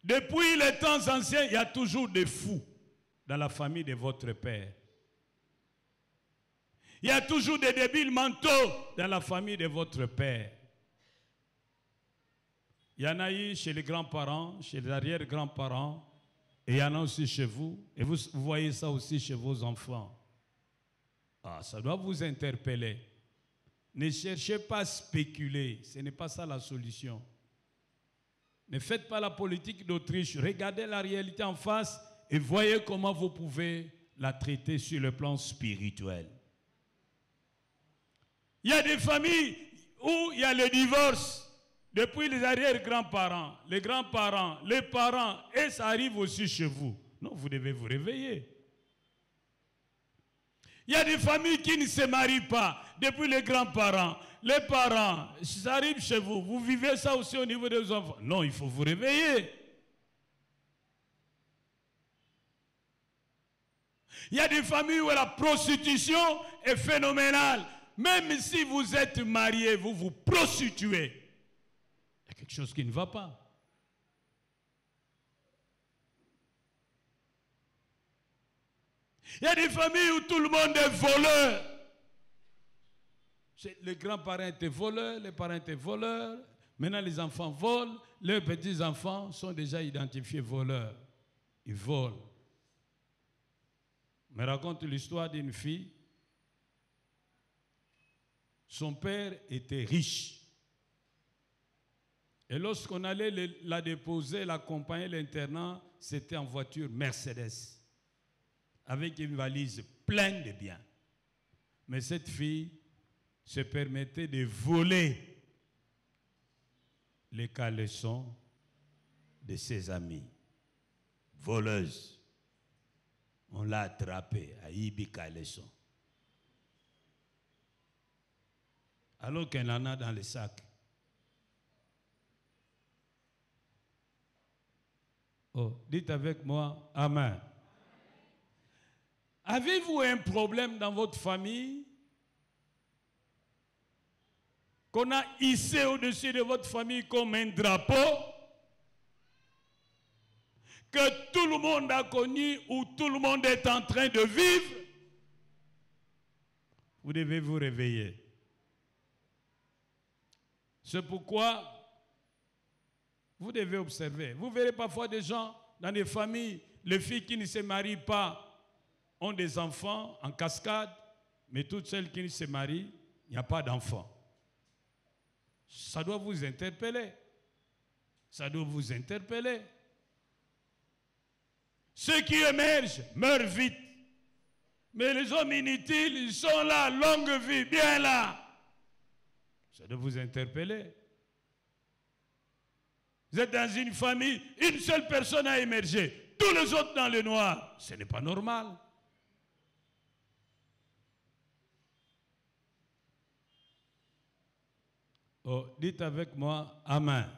Depuis les temps anciens, il y a toujours des fous dans la famille de votre père. Il y a toujours des débiles mentaux dans la famille de votre père. Il y en a eu chez les grands-parents, chez les arrière-grands-parents, et il y en a aussi chez vous. Et vous voyez ça aussi chez vos enfants. Ah, ça doit vous interpeller. Ne cherchez pas à spéculer, ce n'est pas ça la solution. Ne faites pas la politique d'Autriche, regardez la réalité en face et voyez comment vous pouvez la traiter sur le plan spirituel. Il y a des familles où il y a le divorce depuis les arrière-grands-parents, les grands-parents, les parents, et ça arrive aussi chez vous. Non, vous devez vous réveiller. Il y a des familles qui ne se marient pas depuis les grands-parents, les parents, ça arrive chez vous. Vous vivez ça aussi au niveau des enfants. Non, il faut vous réveiller. Il y a des familles où la prostitution est phénoménale. Même si vous êtes marié, vous vous prostituez. Il y a quelque chose qui ne va pas. Il y a des familles où tout le monde est voleur. Les grands-parents étaient voleurs, les parents étaient voleurs. Maintenant, les enfants volent. Leurs petits-enfants sont déjà identifiés voleurs. Ils volent. Je me raconte l'histoire d'une fille. Son père était riche. Et lorsqu'on allait la déposer, l'accompagner à l'internat, c'était en voiture Mercedes, avec une valise pleine de biens. Mais cette fille se permettait de voler les caleçons de ses amis. Voleuse. On l'a attrapée à Ibi Caleçon. Alors qu'elle en a dans le sac. Oh, dites avec moi, Amen. Avez-vous un problème dans votre famille qu'on a hissé au-dessus de votre famille comme un drapeau que tout le monde a connu ou tout le monde est en train de vivre? Vous devez vous réveiller. C'est pourquoi vous devez observer. Vous verrez parfois des gens dans des familles, les filles qui ne se marient pas ont des enfants en cascade, mais toutes celles qui ne se marient, il n'y a pas d'enfants. Ça doit vous interpeller. Ça doit vous interpeller. Ceux qui émergent meurent vite. Mais les hommes inutiles, ils sont là, longue vie, bien là. Ça doit vous interpeller. Vous êtes dans une famille, une seule personne a émergé, tous les autres dans le noir. Ce n'est pas normal. Oh, dites avec moi, Amen.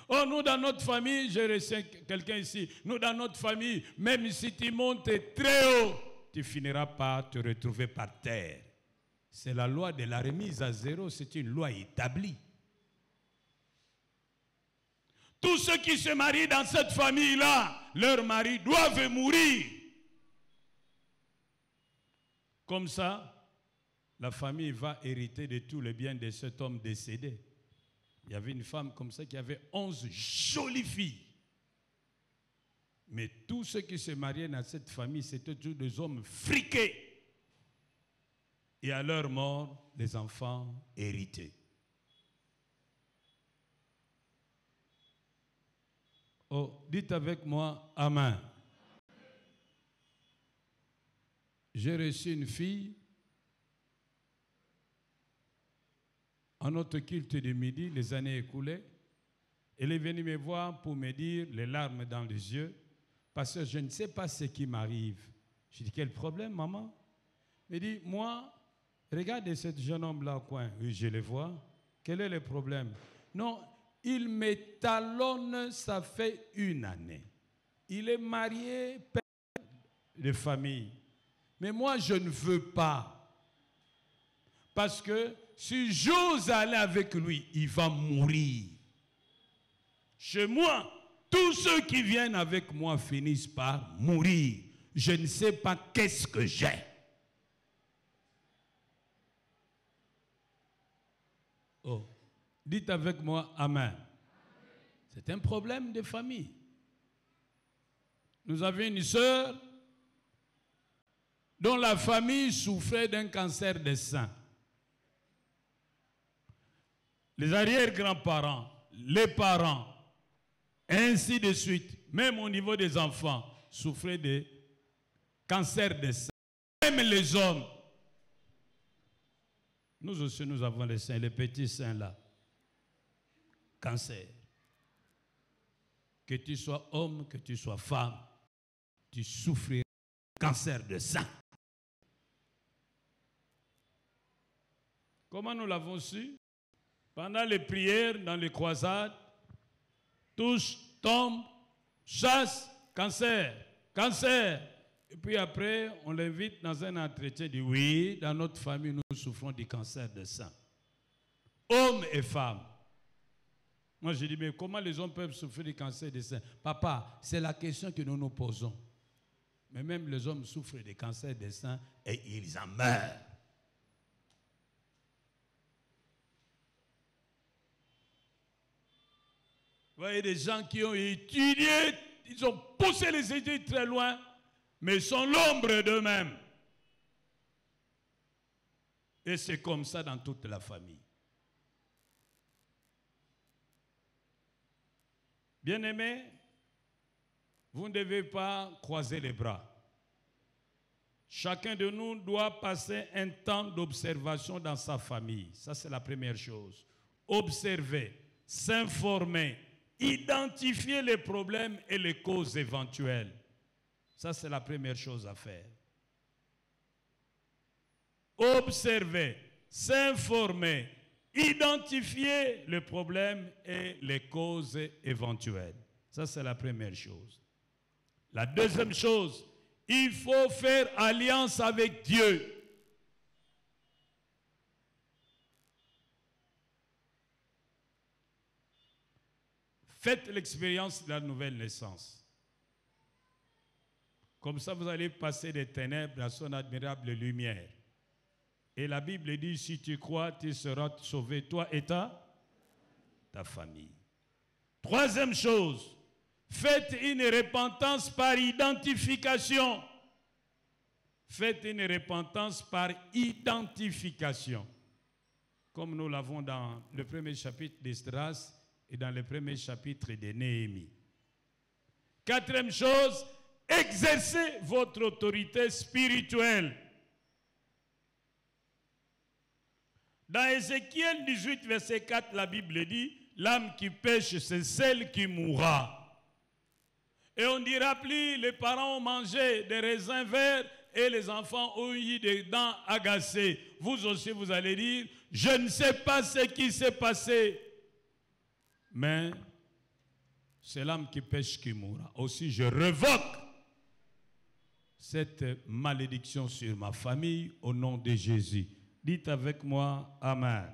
Oh, nous dans notre famille, j'ai reçu quelqu'un ici, nous dans notre famille, même si tu montes très haut, tu finiras par te retrouver par terre. C'est la loi de la remise à zéro, c'est une loi établie. Tous ceux qui se marient dans cette famille-là, leurs maris doivent mourir. Comme ça, la famille va hériter de tous les biens de cet homme décédé. Il y avait une femme comme ça qui avait 11 jolies filles. Mais tous ceux qui se mariaient dans cette famille, c'était tous des hommes friqués. Et à leur mort, les enfants héritaient. Oh, dites avec moi, Amen. J'ai reçu une fille en notre culte de midi, les années écoulées. Elle est venue me voir pour me dire, les larmes dans les yeux, parce que je ne sais pas ce qui m'arrive. Je dis, quel problème, maman? Elle dit, moi, regardez ce jeune homme-là au coin. Oui, je le vois. Quel est le problème? Non, il me talonne, ça fait 1 année. Il est marié, père de famille. Mais moi, je ne veux pas. Parce que si j'ose aller avec lui, il va mourir. Chez moi, tous ceux qui viennent avec moi finissent par mourir. Je ne sais pas qu'est-ce que j'ai. Oh, dites avec moi, Amen. C'est un problème de famille. Nous avions une sœur dont la famille souffrait d'un cancer des seins. Les arrière-grands-parents, les parents, ainsi de suite, même au niveau des enfants, souffraient de cancer des seins. Même les hommes. Nous aussi, nous avons les seins, les petits seins là. Cancer. Que tu sois homme, que tu sois femme, tu souffriras de cancer de sein. Comment nous l'avons su? Pendant les prières, dans les croisades, touche, tombe, chasse, cancer, cancer. Et puis après, on l'invite dans un entretien, il dit oui, dans notre famille, nous souffrons du cancer de sein. Hommes et femmes. Moi, je dis, mais comment les hommes peuvent souffrir du cancer de sein? Papa, c'est la question que nous nous posons. Mais même les hommes souffrent du cancer de sein et ils en meurent. Vous voyez des gens qui ont étudié, ils ont poussé les études très loin, mais sont l'ombre d'eux-mêmes. Et c'est comme ça dans toute la famille. Bien-aimés, vous ne devez pas croiser les bras. Chacun de nous doit passer un temps d'observation dans sa famille. Ça, c'est la première chose. Observer, s'informer, identifier les problèmes et les causes éventuelles. Ça, c'est la première chose à faire. Observer, s'informer, identifier les problèmes et les causes éventuelles. Ça, c'est la première chose. La deuxième chose, il faut faire alliance avec Dieu. Faites l'expérience de la nouvelle naissance. Comme ça, vous allez passer des ténèbres à son admirable lumière. Et la Bible dit, si tu crois, tu seras sauvé, toi et ta famille. Troisième chose, faites une repentance par identification. Faites une repentance par identification. Comme nous l'avons dans le premier chapitre d'Esdras et dans le premier chapitre de Néhémie. Quatrième chose, exercez votre autorité spirituelle. Dans Ézéchiel 18, verset 4, la Bible dit, l'âme qui pêche, c'est celle qui mourra. Et on dira plus, les parents ont mangé des raisins verts et les enfants ont eu des dents agacées. Vous aussi, vous allez dire, je ne sais pas ce qui s'est passé. Mais c'est l'âme qui pêche qui mourra. Aussi, je révoque cette malédiction sur ma famille au nom de Jésus. Dites avec moi, Amen.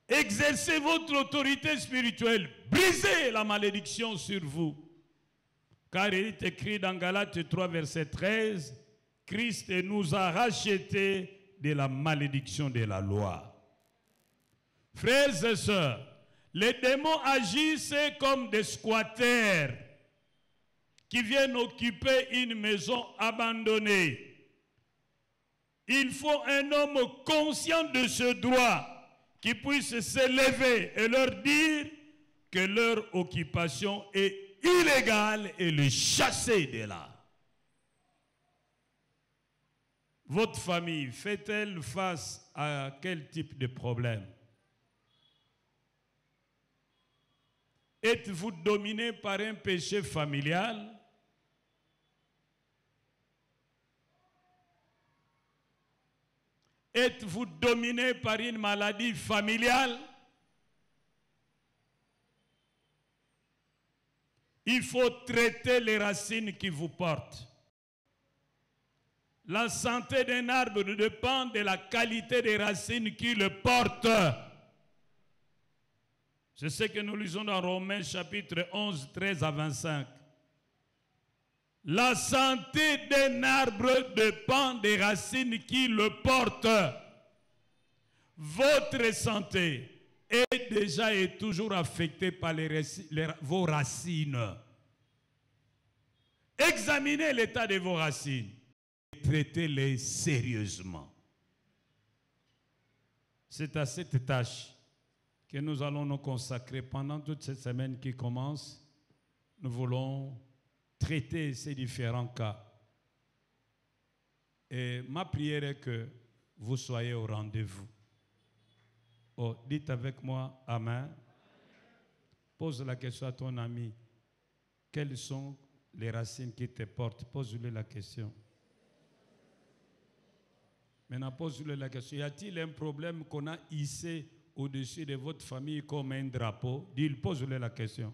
Exercez votre autorité spirituelle. Brisez la malédiction sur vous. Car il est écrit dans Galates 3, verset 13, Christ nous a rachetés de la malédiction de la loi. Frères et sœurs, les démons agissent comme des squatters qui viennent occuper une maison abandonnée. Il faut un homme conscient de ce droit qui puisse s'élever et leur dire que leur occupation est illégale et les chasser de là. Votre famille fait-elle face à quel type de problème? Êtes-vous dominé par un péché familial? Êtes-vous dominé par une maladie familiale? Il faut traiter les racines qui vous portent. La santé d'un arbre dépend de la qualité des racines qui le portent. C'est ce que nous lisons dans Romains chapitre 11, 13 à 25. La santé d'un arbre dépend des racines qui le portent. Votre santé est déjà et toujours affectée par vos racines. Examinez l'état de vos racines et traitez-les sérieusement. C'est à cette tâche que nous allons nous consacrer pendant toute cette semaine qui commence. Nous voulons traiter ces différents cas. Et ma prière est que vous soyez au rendez-vous. Oh, dites avec moi, Amen. Pose la question à ton ami. Quelles sont les racines qui te portent? Pose-lui la question. Maintenant, pose-lui la question. Y a-t-il un problème qu'on a hissé au-dessus de votre famille comme un drapeau? Dis, pose-lui la question.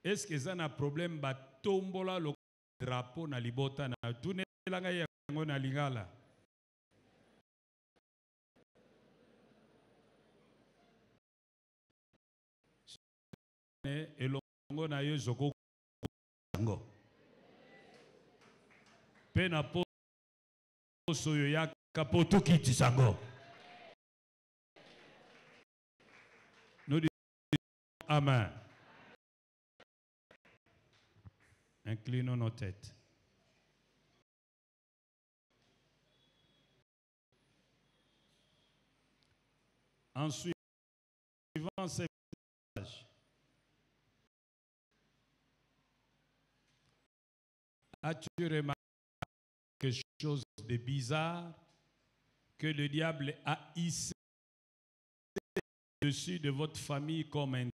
Est-ce que ça a un problème ba tombola le drapeau na libota na tune langa yango na lingala? Et longo na yo zoko ngo. Pena po soyo ya kapoto kiti sango. Nous disons Amen. Inclinons nos têtes. En suivant ces messages, as-tu remarqué quelque chose de bizarre que le diable a hissé dessus de votre famille comme un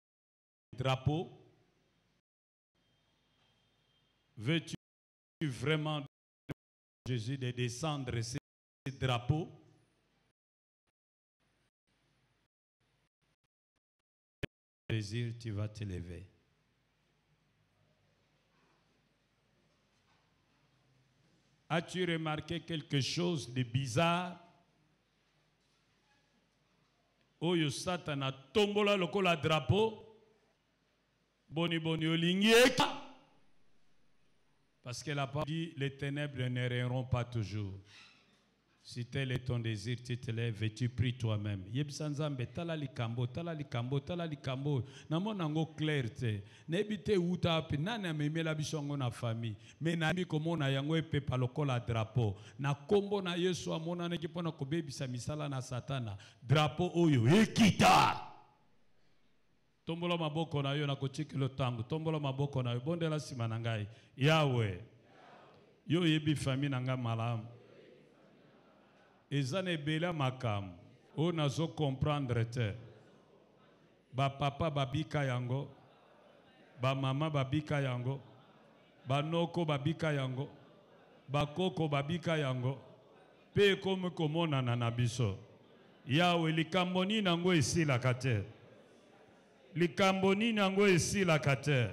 drapeau? Veux-tu vraiment, Jésus, de descendre ces drapeaux? Désir, tu vas te lever. As-tu remarqué quelque chose de bizarre? Oyo Satan a tombola lokola drapeau. Boni boni olingieka. Parce que la parole dit, les ténèbres ne régneront pas toujours. Si tel est ton désir, tu te lèves et tu pries toi-même. Yebsanzambe, tala likambo, tala likambo, tala likambo. Namo nango clarté. Nebite uta api, nani amemela bisongo na famille. Mais nami komo na yango epe palokola drapeau. Na kombo na Yesu amona neki pona kobebisa misala na satana. Drapeau oyo, ekita. Tombola maboko na yo na kochiki lo tango. Tombola maboko na yo. Bonde la sima na ngai. Yahweh. Yo yebi famille na nga malamu. Ezane bela makam. O nazo comprendre te. Ba papa babika yango. Ba mama babika yango. Ba noko babika yango. Ba koko babika yango. Pe komu komona na nabiso. Yahweh likambo nini nango esila kate. Likambo nini nango esila kate.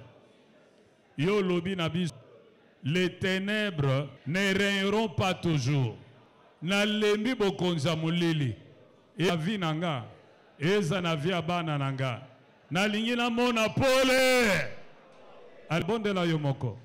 Yo lobi nabiso. Les ténèbres ne régneront pas toujours. Na lembi bokonza mulili. E vie nanga. Eza na vie abana nanga. Na lingi na mona pole. Albonde la yomoko.